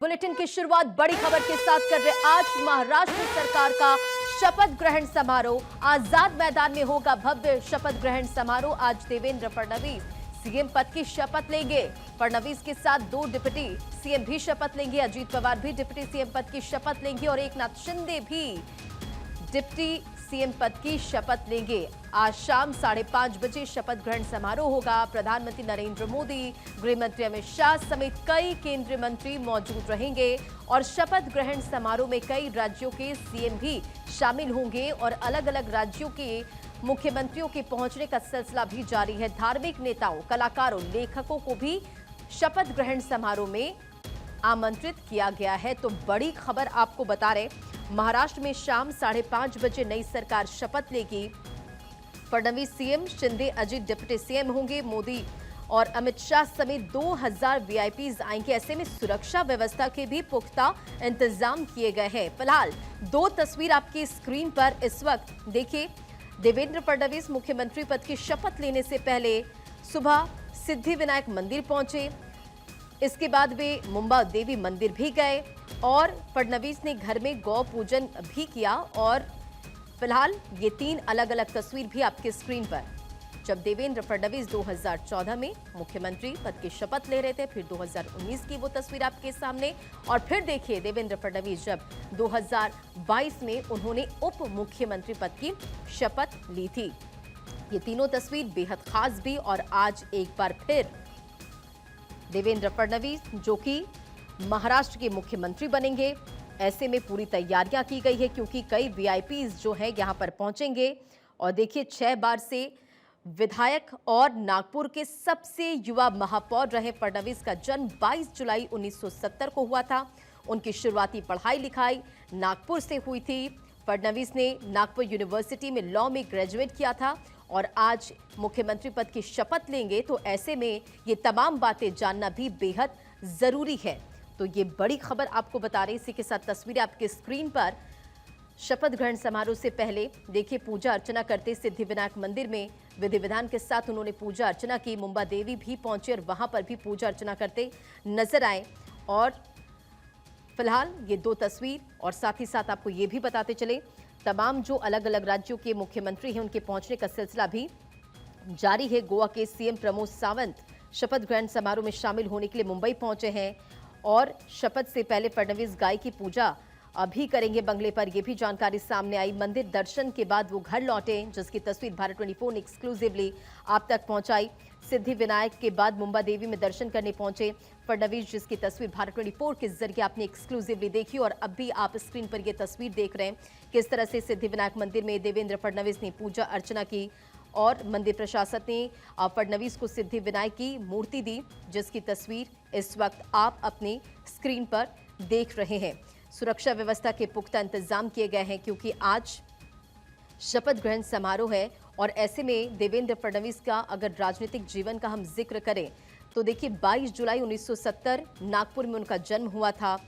Bulletin की शुरुआत बड़ी खबर के साथ कर रहे। आज महाराष्ट्र सरकार का शपथ ग्रहण समारोह। आजाद मैदान में होगा भव्य शपथ ग्रहण समारोह। आज देवेंद्र फडणवीस सीएम पद की शपथ लेंगे। फडणवीस के साथ दो डिप्टी सीएम भी शपथ लेंगे। अजीत पवार भी डिप्टी सीएम पद की शपथ लेंगे और एकनाथ शिंदे भी डिप्टी सीएम पद की शपथ लेंगे। आज शाम 5:30 बजे शपथ ग्रहण समारोह होगा। प्रधानमंत्री नरेंद्र मोदी, गृह मंत्री अमित शाह समेत कई केंद्रीय मंत्री मौजूद रहेंगे और शपथ ग्रहण समारोह में कई राज्यों के सीएम भी शामिल होंगे और अलग अलग राज्यों के मुख्यमंत्रियों के पहुंचने का सिलसिला भी जारी है। धार्मिक नेताओं, कलाकारों, लेखकों को भी शपथ ग्रहण समारोह में आमंत्रित किया गया है। तो बड़ी खबर आपको बता रहे, महाराष्ट्र में शाम 5:30 बजे नई सरकार शपथ लेगी। Fadnavis CM, Shinde Ajit deputy CM होंगे। मोदी और अमित शाह समेत 2000 वीआईपीज आएंगे। ऐसे में सुरक्षा व्यवस्था के भी पुख्ता इंतजाम किए गए हैं। फिलहाल दो तस्वीर आपकी स्क्रीन पर इस वक्त देखिए। देवेंद्र फडणवीस मुख्यमंत्री पद की शपथ लेने से पहले सुबह सिद्धिविनायक मंदिर पहुंचे। इसके बाद वे मुंबा देवी मंदिर भी गए और फडणवीस ने घर में गौ पूजन भी किया। और फिलहाल ये तीन अलग अलग तस्वीर भी आपके स्क्रीन पर, जब देवेंद्र फडणवीस 2014 में मुख्यमंत्री पद की शपथ ले रहे थे, फिर 2019 की वो तस्वीर आपके सामने, और फिर देखिए देवेंद्र फडणवीस जब 2022 में उन्होंने उप मुख्यमंत्री पद की शपथ ली थी। ये तीनों तस्वीर बेहद खास भी। और आज एक बार फिर देवेंद्र फडणवीस जो कि महाराष्ट्र के मुख्यमंत्री बनेंगे, ऐसे में पूरी तैयारियां की गई है क्योंकि कई वीआईपीज जो है यहां पर पहुंचेंगे। और देखिए 6 बार से विधायक और नागपुर के सबसे युवा महापौर रहे फडणवीस का जन्म 22 जुलाई 1970 को हुआ था। उनकी शुरुआती पढ़ाई लिखाई नागपुर से हुई थी। फडणवीस ने नागपुर यूनिवर्सिटी में लॉ में ग्रेजुएट किया था और आज मुख्यमंत्री पद की शपथ लेंगे, तो ऐसे में ये तमाम बातें जानना भी बेहद जरूरी है। तो ये बड़ी खबर आपको बता रहे। इसी के साथ तस्वीरें आपके स्क्रीन पर। शपथ ग्रहण समारोह से पहले देखिए पूजा अर्चना करते सिद्धिविनायक मंदिर में विधि विधान के साथ उन्होंने पूजा अर्चना की। मुंबा देवी भी पहुंचे और वहां पर भी पूजा अर्चना करते नजर आए। और फिलहाल ये दो तस्वीर, और साथ ही साथ आपको ये भी बताते चले तमाम जो अलग अलग राज्यों के मुख्यमंत्री हैं उनके पहुंचने का सिलसिला भी जारी है। गोवा के सीएम प्रमोद सावंत शपथ ग्रहण समारोह में शामिल होने के लिए मुंबई पहुंचे हैं और शपथ से पहले फडणवीस गाय की पूजा अभी करेंगे बंगले पर, यह भी जानकारी सामने आई। मंदिर दर्शन के बाद वो घर लौटे, जिसकी तस्वीर भारत 24 ने एक्सक्लूसिवली आप तक पहुंचाई। सिद्धिविनायक के बाद मुंबा देवी में दर्शन करने पहुंचे फडणवीस, जिसकी तस्वीर भारत 24 के जरिए आपने एक्सक्लूसिवली देखी। और अब भी आप स्क्रीन पर यह तस्वीर देख रहे हैं किस तरह से सिद्धिविनायक मंदिर में देवेंद्र फडणवीस ने पूजा अर्चना की और मंदिर प्रशासन ने फडणवीस को सिद्धिविनायक की मूर्ति दी, जिसकी तस्वीर इस वक्त आप अपनी स्क्रीन पर देख रहे हैं। सुरक्षा व्यवस्था के पुख्ता इंतजाम किए गए हैं क्योंकि आज शपथ ग्रहण समारोह है। और ऐसे में देवेंद्र फडणवीस का अगर राजनीतिक जीवन का हम जिक्र करें तो देखिए 22 जुलाई 1970 नागपुर में उनका जन्म हुआ था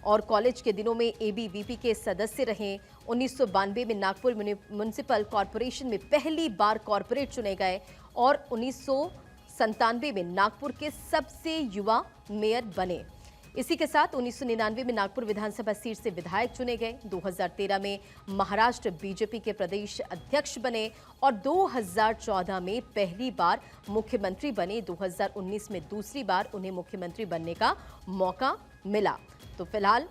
और कॉलेज के दिनों में एबीवीपी के सदस्य रहे। 1992 में नागपुर म्युनिसिपल कॉरपोरेशन में पहली बार कॉरपोरेट चुने गए और 1997 में नागपुर के सबसे युवा मेयर बने। इसी के साथ 1999 में नागपुर विधानसभा सीट से विधायक चुने गए। 2013 में महाराष्ट्र बीजेपी के प्रदेश अध्यक्ष बने और 2014 में पहली बार मुख्यमंत्री बने। 2019 में दूसरी बार उन्हें मुख्यमंत्री बनने का मौका मिला। तो फिलहाल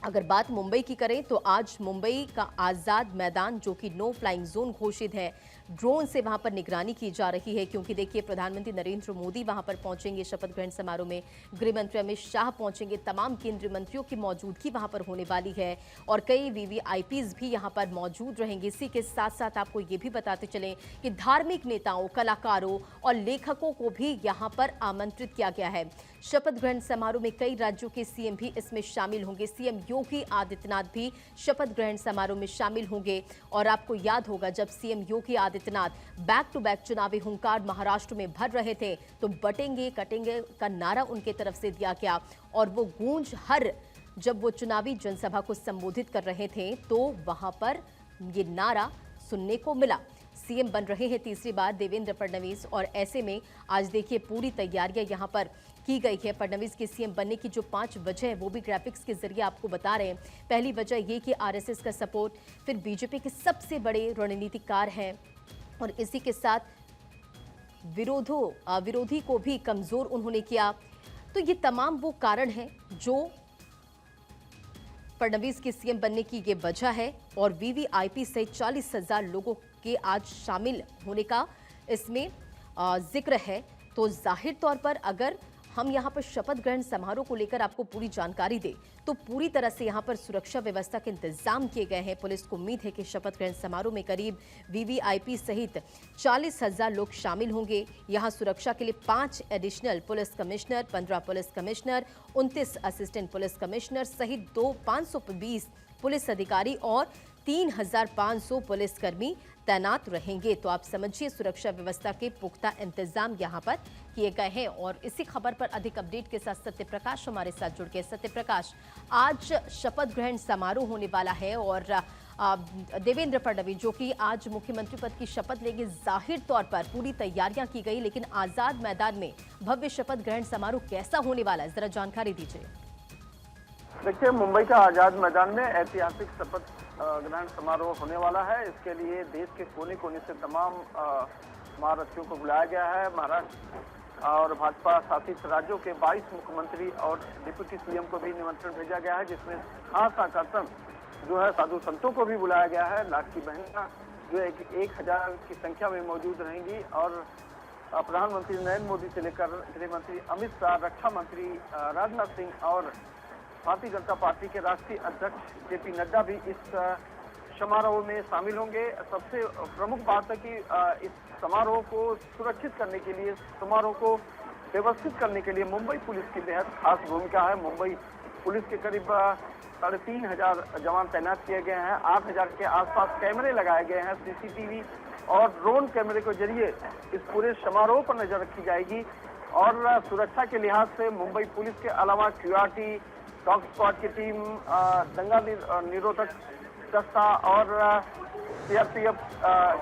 अगर बात मुंबई की करें तो आज मुंबई का आजाद मैदान जो कि नो फ्लाइंग जोन घोषित है, ड्रोन से वहां पर निगरानी की जा रही है क्योंकि देखिए प्रधानमंत्री नरेंद्र मोदी वहां पर पहुंचेंगे शपथ ग्रहण समारोह में, गृह मंत्री अमित शाह पहुंचेंगे, तमाम केंद्रीय मंत्रियों की मौजूदगी वहां पर होने वाली है और कई वीवीआईपीज भी यहां पर मौजूद रहेंगे। इसी के साथ साथ आपको ये भी बताते चलें कि धार्मिक नेताओं, कलाकारों और लेखकों को भी यहां पर आमंत्रित किया गया है। शपथ ग्रहण समारोह में कई राज्यों के सीएम भी इसमें शामिल होंगे। सीएम योगी आदित्यनाथ भी शपथ ग्रहण समारोह में शामिल होंगे। और आपको याद होगा जब CM Yogi Adityanath back to back चुनावी हुंकार महाराष्ट्र में भर रहे थे तो बटेंगे कटेंगे का नारा उनके तरफ से दिया गया और वो गूंज हर जब वो चुनावी जनसभा को संबोधित कर रहे थे तो वहां पर ये नारा सुनने को मिला। सीएम बन रहे हैं तीसरी बार देवेंद्र फडणवीस, और ऐसे में आज देखिए पूरी तैयारियां यहां पर की गई है। फडणवीस के सीएम बनने की जो 5 वजह है वो भी ग्राफिक्स के जरिए आपको बता रहे हैं। पहली वजह ये कि आरएसएस का सपोर्ट, फिर बीजेपी के सबसे बड़े रणनीतिकार हैं, और इसी के साथ विरोधी को भी कमजोर उन्होंने किया। तो ये तमाम वो कारण हैं जो फडणवीस के सीएम बनने की ये वजह है, और वीवीआईपी सहित 40,000 लोगों के आज शामिल होने का इसमें जिक्र है। तो जाहिर तौर पर अगर हम यहाँ पर शपथ ग्रहण समारोह को लेकर आपको पूरी जानकारी दें तो पूरी तरह से यहाँ पर सुरक्षा व्यवस्था के इंतजाम किए गए हैं। पुलिस को उम्मीद है कि शपथ ग्रहण समारोह में करीब वीवीआईपी सहित 40,000 लोग शामिल होंगे। यहाँ सुरक्षा के लिए 5 additional police commissioner, 15 police commissioner, 29 assistant police commissioner सहित 520 पुलिस अधिकारी और 3,500 पुलिसकर्मी तैनात रहेंगे। तो आप समझिए सुरक्षा व्यवस्था के पुख्ता इंतजाम यहां पर किए गए हैं। और इसी खबर पर अधिक अपडेट के साथ सत्य प्रकाश हमारे साथ जुड़ गए। सत्य प्रकाश, आज शपथ ग्रहण समारोह होने वाला है और देवेंद्र फडणवीस जो कि आज मुख्यमंत्री पद की शपथ लेंगे, जाहिर तौर पर पूरी तैयारियां की गई, लेकिन आजाद मैदान में भव्य शपथ ग्रहण समारोह कैसा होने वाला है, जरा जानकारी दीजिए। देखिए, मुंबई का आजाद मैदान में ऐतिहासिक शपथ ग्रहण समारोह होने वाला है। इसके लिए देश के कोने कोने से तमाम महारथियों को बुलाया गया है। महाराष्ट्र और भाजपा शासित राज्यों के 22 मुख्यमंत्री और डिप्टी सीएम को भी निमंत्रण भेजा गया है, जिसमें खास आकर्षण जो है साधु संतों को भी बुलाया गया है। लाख की बहना जो है 1,000 की संख्या में मौजूद रहेंगी, और प्रधानमंत्री नरेंद्र मोदी से लेकर गृह मंत्री अमित शाह, रक्षा मंत्री राजनाथ सिंह और भारतीय जनता पार्टी के राष्ट्रीय अध्यक्ष जेपी नड्डा भी इस समारोह में शामिल होंगे। सबसे प्रमुख बात है कि इस समारोह को सुरक्षित करने के लिए, समारोह को व्यवस्थित करने के लिए मुंबई पुलिस की बेहद खास भूमिका है। मुंबई पुलिस के करीब 3,500 जवान तैनात किए गए हैं। 8,000 के आसपास कैमरे लगाए गए हैं, सीसीटीवी और ड्रोन कैमरे के जरिए इस पूरे समारोह पर नजर रखी जाएगी। और सुरक्षा के लिहाज से मुंबई पुलिस के अलावा क्यूआरटी, डॉग स्क्वाड की टीम, दंगा निरोधक दस्ता और सीआरपीएफ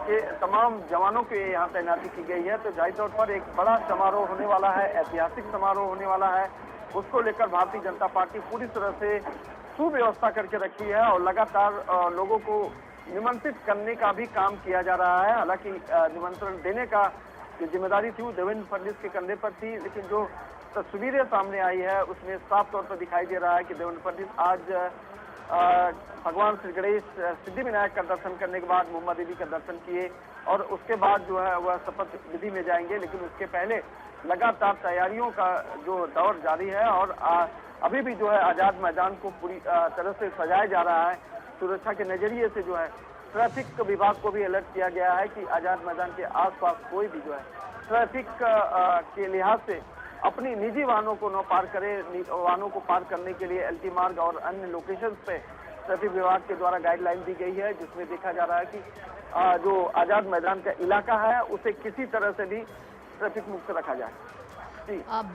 के तमाम जवानों के यहाँ तैनाती की गई है। तो जाहिर तौर पर एक बड़ा समारोह होने वाला है, ऐतिहासिक समारोह होने वाला है। उसको लेकर भारतीय जनता पार्टी पूरी तरह से सुव्यवस्था करके रखी है और लगातार लोगों को निमंत्रित करने का भी काम किया जा रहा है। हालांकि निमंत्रण देने का जो जिम्मेदारी थी वो देवेंद्र फडणवीस के कंधे पर थी, लेकिन जो तस्वीरें सामने आई है उसमें साफ तौर पर दिखाई दे रहा है कि देवेंद्र फडणवीस आज भगवान श्री गणेश सिद्धि विनायक का दर्शन करने के बाद मुंबा देवी का दर्शन किए और उसके बाद जो है वह शपथ विधि में जाएंगे। लेकिन उसके पहले लगातार तैयारियों का जो दौर जारी है और अभी भी जो है आजाद मैदान को पूरी तरह से सजाया जा रहा है। सुरक्षा के नजरिए से जो है ट्रैफिक विभाग को भी अलर्ट किया गया है कि आजाद मैदान के आसपास कोई भी जो है ट्रैफिक के लिहाज से अपनी निजी वाहनों को न पार करे। वाहनों को पार करने के लिए एलटी मार्ग और अन्य लोकेशंस पे ट्रैफिक विभाग के द्वारा गाइडलाइन दी गई है, जिसमें देखा जा रहा है कि जो आजाद मैदान का इलाका है उसे किसी तरह से भी ट्रैफिक मुक्त रखा जाए।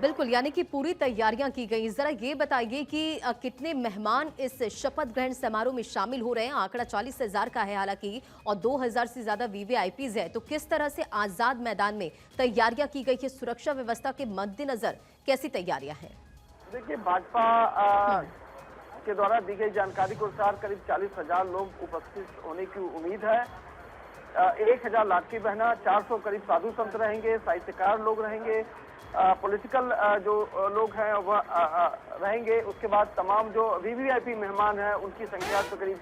बिल्कुल, यानी कि पूरी तैयारियां की गई। जरा ये बताइए कि कितने मेहमान इस शपथ ग्रहण समारोह में शामिल हो रहे हैं? आंकड़ा 40,000 का है हालांकि, और 2,000 से ज्यादा वीवीआईपीज है। तो किस तरह से आजाद मैदान में तैयारियां की गई है? सुरक्षा व्यवस्था के मद्देनजर कैसी तैयारियां हैं? देखिए, भाजपा के द्वारा दी गई जानकारी के अनुसार करीब 40,000 लोग उपस्थित होने की उम्मीद है। 1,000 लाठी बहना, 400 करीब साधु संत रहेंगे, साहित्यकार लोग रहेंगे, पॉलिटिकल जो लोग हैं वह रहेंगे। उसके बाद तमाम जो वीवीआईपी मेहमान हैं उनकी संख्या तो करीब